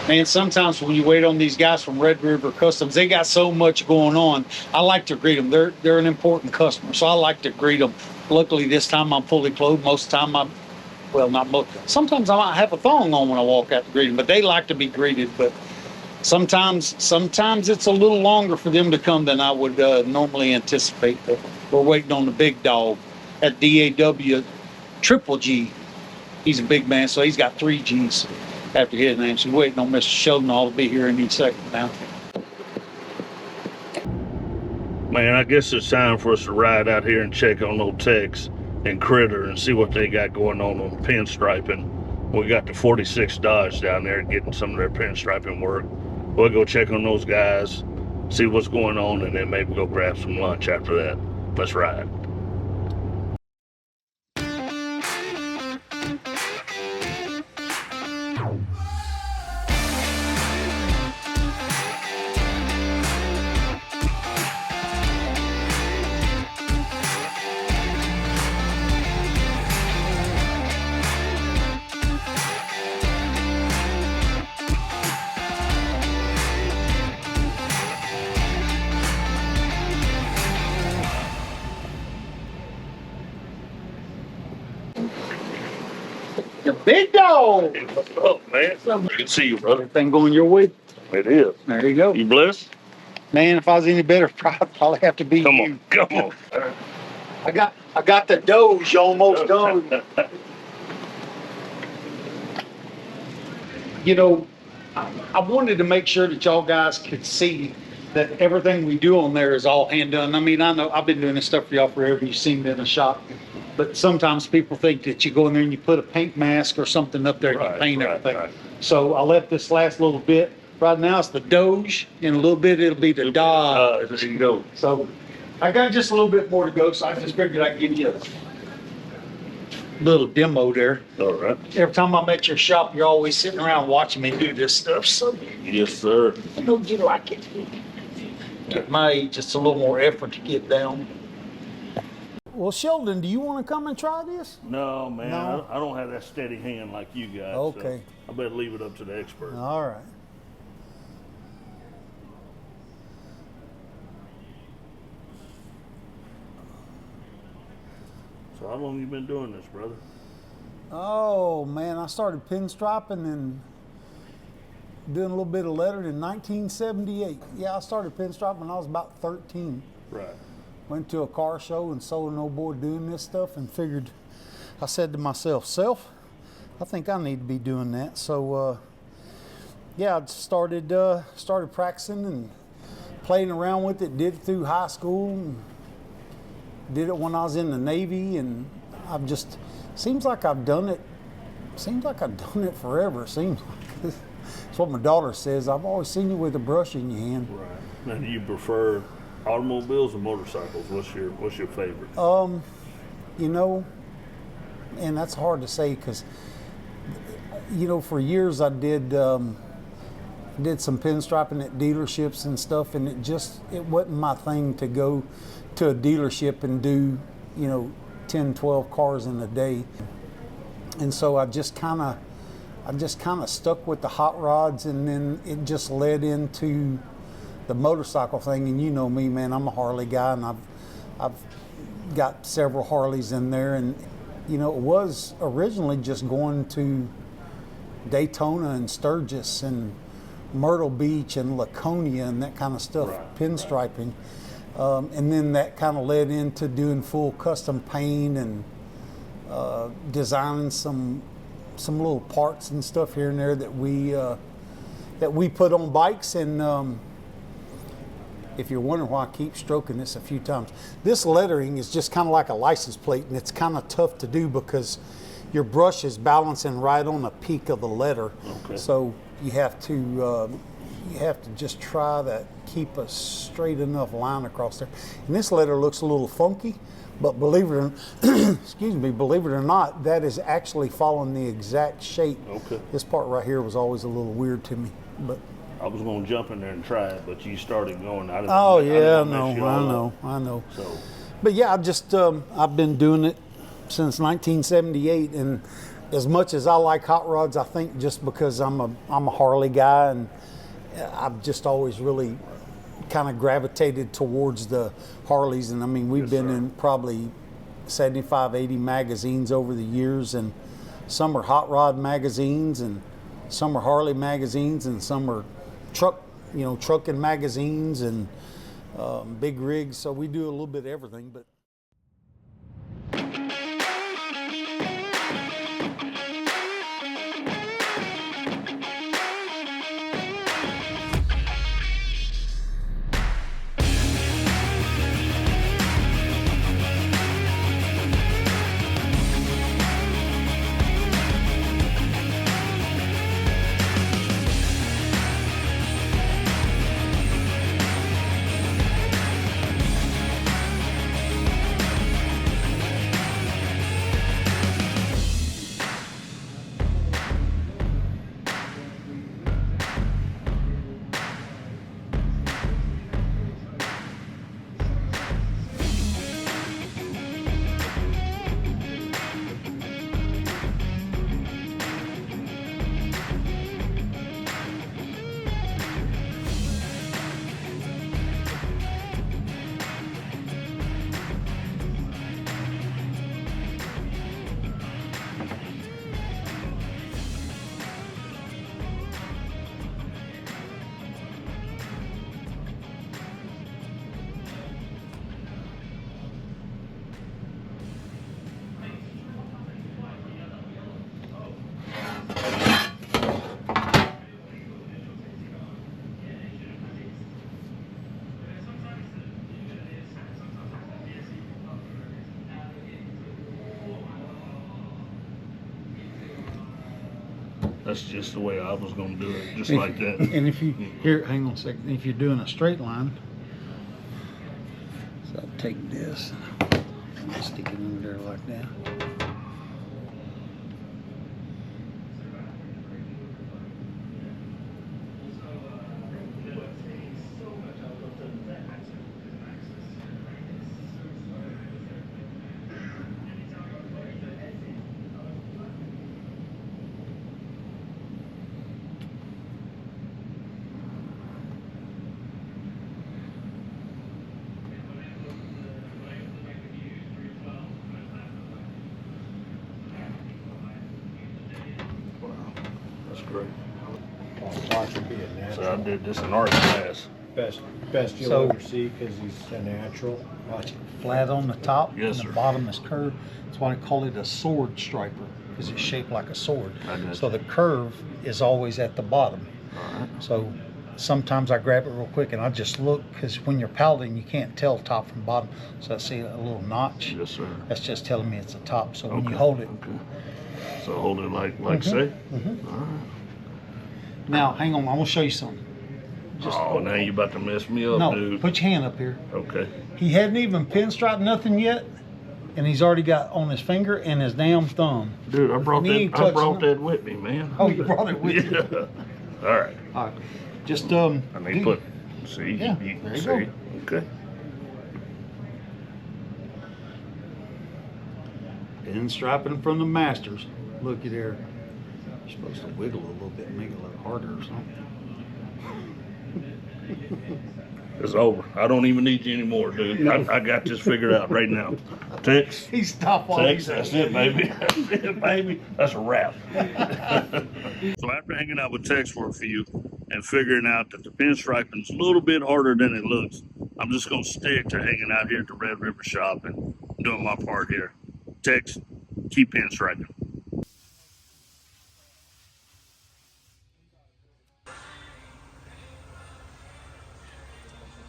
Man, sometimes when you wait on these guys from Red River Customs, they got so much going on. I like to greet them. They're an important customer, so I like to greet them. Luckily, this time I'm fully clothed. Most of the time, well, not most. Sometimes I might have a thong on when I walk out to greet them, but they like to be greeted. But sometimes it's a little longer for them to come than I would normally anticipate. But we're waiting on the big dog at DAW Triple G. He's a big man, so he's got 3 G's after his name. So we're waiting on Mr. Sheldon to be here any second now. Man, I guess it's time for us to ride out here and check on those Tex and Critter and see what they got going on pinstriping. We got the 46 Dodge down there getting some of their pinstriping work. We'll go check on those guys, see what's going on, and then maybe go grab some lunch after that. Let's ride. The big dog. What's up, man? Good to see you, brother. Everything going your way? It is. There you go. You blessed? Man, if I was any better, I'd probably have to be Come you. on, come on. I got the Doge almost done. You know, I wanted to make sure that y'all guys could see that everything we do on there is all hand done. I mean, I know I've been doing this stuff for y'all forever. You've seen me in a shop. But sometimes people think that you go in there and you put a paint mask or something up there and you paint everything. Right. So I let this last little bit. Right now it's the Doge. In a little bit it'll be the Dodge. There you go. So I got just a little bit more to go, so I just figured I'd give you a little demo there. All right. Every time I'm at your shop, you're always sitting around watching me do this stuff. So Yes, sir. I know you like it. At my age, it's a little more effort to get down. Well, Sheldon, do you want to come and try this? No, man. No? I don't have that steady hand like you guys. Okay. So I better leave it up to the expert. All right. So how long you been doing this, brother? Oh, man, I started pinstriping and doing a little bit of lettering in 1978. Yeah, I started pinstriping when I was about 13. Right. Went to a car show and saw an old boy doing this stuff and figured, I said to myself, I think I need to be doing that. So, yeah, I started practicing and playing around with it, did it through high school, and did it when I was in the Navy, and seems like I've done it forever. It seems like it's what my daughter says. I've always seen you with a brush in your hand. Right. Now, do you prefer automobiles or motorcycles? What's your favorite? You know, and that's hard to say because, you know, for years I did some pinstriping at dealerships and stuff, and it wasn't my thing to go to a dealership and do, you know, 10, 12 cars in a day. And so I just kind of stuck with the hot rods, and then it just led into the motorcycle thing. And you know me, man, I'm a Harley guy, and I've got several Harleys in there. And you know, it was originally just going to Daytona and Sturgis and Myrtle Beach and Laconia and that kind of stuff, right. Pinstriping. And then that kind of led into doing full custom paint and designing some little parts and stuff here and there that we put on bikes. And if you're wondering why I keep stroking this a few times, this lettering is just kind of like a license plate, and it's kind of tough to do because your brush is balancing right on the peak of the letter. Okay. So you have to just try to keep a straight enough line across there. And this letter looks a little funky, but believe it or not, that is actually following the exact shape. Okay. This part right here was always a little weird to me, but I was going to jump in there and try it, but you started going. I know. So, but yeah, I've been doing it since 1978, and as much as I like hot rods, I think just because I'm a Harley guy, and I've just always really kind of gravitated towards the Harleys. And I mean, we've been in probably 75, 80 magazines over the years, and some are hot rod magazines, and some are Harley magazines, and some are trucking magazines, and big rigs. So we do a little bit of everything. But That's just the way I was going to do it, just like that. And if you, here, hang on a second, if you're doing a straight line, so I'll take this and I'll stick it in there like that. That's great. Watch him be a natural. So I did this in art class. Best you'll So- ever see because he's a natural. Watch it, flat on the top, Yes, and the sir. bottom is curved. That's why I call it a sword striper, because it's shaped like a sword. I got So you. the curve is always at the bottom. All right. So sometimes I grab it real quick and I just look, because when you're paddling, you can't tell top from bottom. So I see a little notch. Yes, sir. That's just telling me it's a top. So when Okay. you hold it, Okay. So hold it like say. Mhm. All right. now hang on, I'm gonna show you something. Oh, now you about to mess me up, No, dude. put your hand up here. Okay. He hadn't even pinstriped nothing yet, and he's already got on his finger and his damn thumb. Dude, I brought And he ain't that. I touching brought them. that with me, man. Oh, you brought it with you. Yeah. All right. All right. Just I mean, put. See. Yeah, there you see. go. Okay. pinstriping from the masters. Looky there. You're supposed to wiggle a little bit and make it look harder or something. It's over. I don't even need you anymore, dude. I got this figured out right now. Tex. He stopped while Tex, that's it, baby. That's it, baby. That's a wrap. So after hanging out with Tex for a few and figuring out that the pinstriping is a little bit harder than it looks, I'm just going to stick to hanging out here at the Red River shop and doing my part here. Tex, keep pinstriping.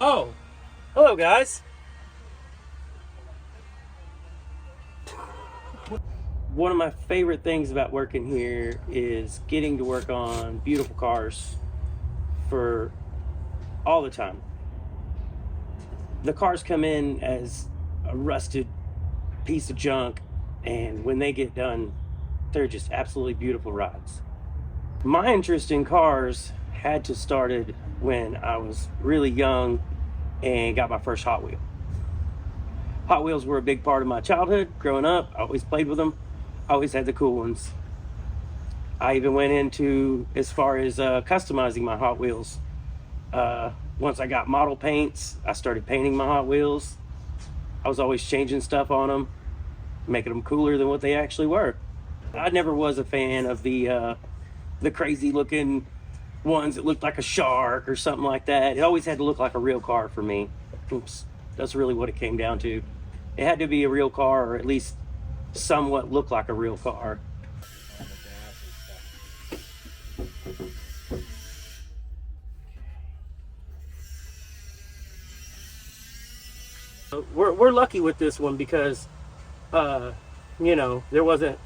Oh, hello guys. One of my favorite things about working here is getting to work on beautiful cars for all the time. The cars come in as a rusted piece of junk, and when they get done, they're just absolutely beautiful rides. My interest in cars had to started when I was really young and got my first Hot Wheel. Hot Wheels were a big part of my childhood growing up. I always played with them. I always had the cool ones. I even went into as far as customizing my Hot Wheels. Once I got model paints, I started painting my Hot Wheels. I was always changing stuff on them, making them cooler than what they actually were. I never was a fan of the crazy looking ones that looked like a shark or something like that. It always had to look like a real car for me. Oops, that's really what it came down to. It had to be a real car, or at least somewhat look like a real car. We're lucky with this one because, you know, there wasn't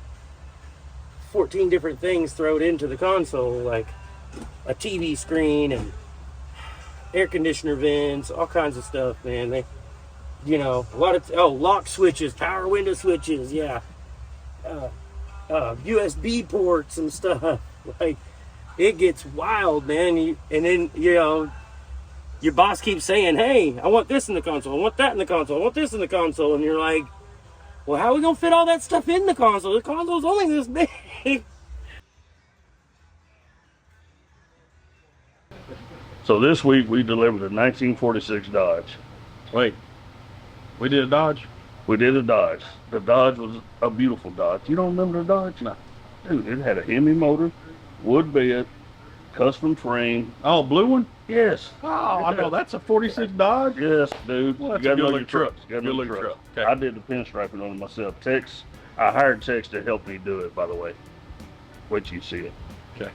14 different things thrown into the console, like a TV screen and air conditioner vents, all kinds of stuff, man. They, you know, a lot of lock switches, power window switches, yeah, USB ports and stuff. Like, it gets wild, man. And then, you know, your boss keeps saying, "Hey, I want this in the console. I want that in the console. I want this in the console," and you're like, "Well, how are we gonna fit all that stuff in the console? The console's only this big." So this week we delivered a 1946 Dodge. Wait, we did a Dodge? We did a Dodge. The Dodge was a beautiful Dodge. You don't remember the Dodge? No. Dude, it had a Hemi motor, wood bed, custom frame. Oh, blue one? Yes. Oh, I know. That's a 46 Dodge? Yes, dude. Well, that's you a gotta know your good-looking truck. trucks. You gotta know your Good-looking trucks. truck. Okay. I did the pinstriping on it myself. I hired Tex to help me do it, by the way. Wait till you see it. Okay.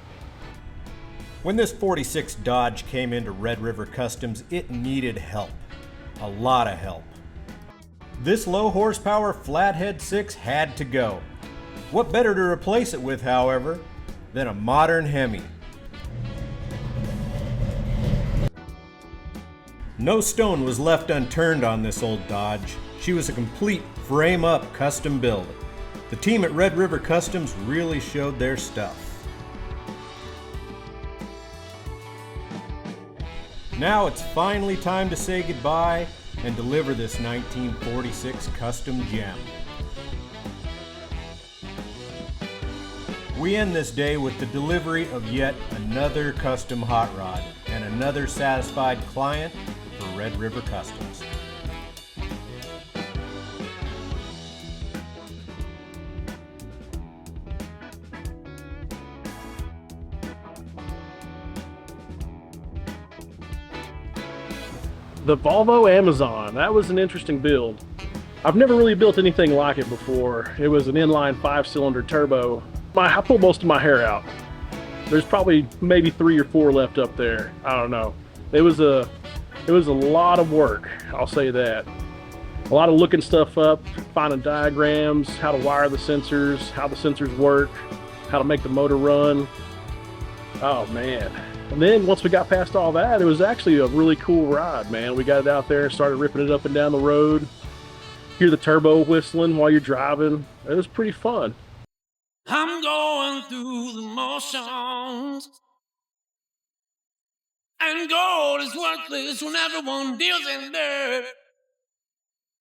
When this 46 Dodge came into Red River Customs, it needed help. A lot of help. This low horsepower Flathead 6 had to go. What better to replace it with, however, than a modern Hemi? No stone was left unturned on this old Dodge. She was a complete frame-up custom build. The team at Red River Customs really showed their stuff. Now it's finally time to say goodbye and deliver this 1946 custom gem. We end this day with the delivery of yet another custom hot rod and another satisfied client for Red River Customs. The Volvo Amazon, that was an interesting build. I've never really built anything like it before. It was an inline 5-cylinder turbo. I pulled most of my hair out. There's probably maybe 3 or 4 left up there. I don't know. It was a lot of work, I'll say that. A lot of looking stuff up, finding diagrams, how to wire the sensors, how the sensors work, how to make the motor run. Oh man. And then once we got past all that, it was actually a really cool ride, man. We got it out there and started ripping it up and down the road. Hear the turbo whistling while you're driving. It was pretty fun. I'm going through the motions, and gold is worthless when everyone deals in dirt.